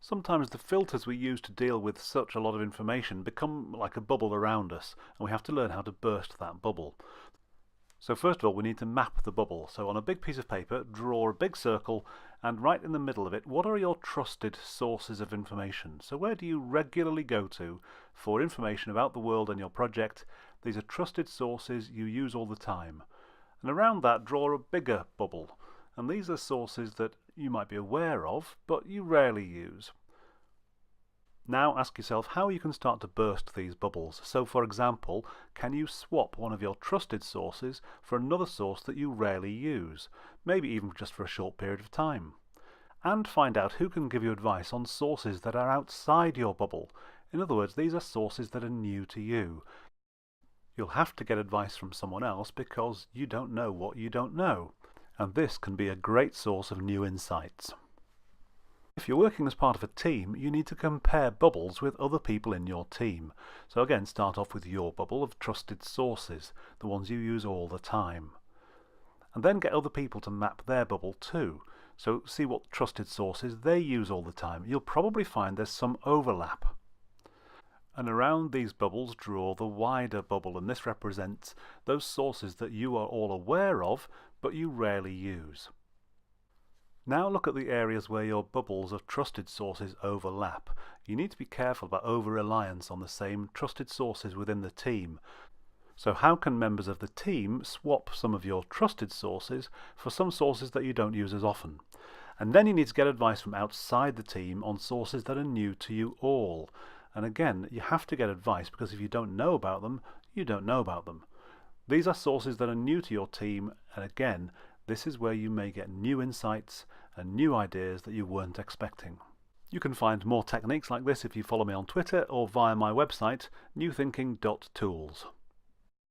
Sometimes the filters we use to deal with such a lot of information become like a bubble around us, and we have to learn how to burst that bubble. So first of all, we need to map the bubble. So on a big piece of paper, draw a big circle, and right in the middle of it, what are your trusted sources of information? So where do you regularly go to for information about the world and your project? These are trusted sources you use all the time. And around that, draw a bigger bubble. And these are sources that you might be aware of, but you rarely use. Now ask yourself how you can start to burst these bubbles. So for example, can you swap one of your trusted sources for another source that you rarely use, maybe even just for a short period of time? And find out who can give you advice on sources that are outside your bubble. In other words, these are sources that are new to you. You'll have to get advice from someone else because you don't know what you don't know. And this can be a great source of new insights. If you're working as part of a team, you need to compare bubbles with other people in your team. So again, start off with your bubble of trusted sources, the ones you use all the time. And then get other people to map their bubble too. So see what trusted sources they use all the time. You'll probably find there's some overlap. And around these bubbles draw the wider bubble, and this represents those sources that you are all aware of, but you rarely use. Now look at the areas where your bubbles of trusted sources overlap. You need to be careful about over-reliance on the same trusted sources within the team. So how can members of the team swap some of your trusted sources for some sources that you don't use as often? And then you need to get advice from outside the team on sources that are new to you all. And again, you have to get advice because if you don't know about them, you don't know about them. These are sources that are new to your team, and again, this is where you may get new insights and new ideas that you weren't expecting. You can find more techniques like this if you follow me on Twitter or via my website, newthinking.tools.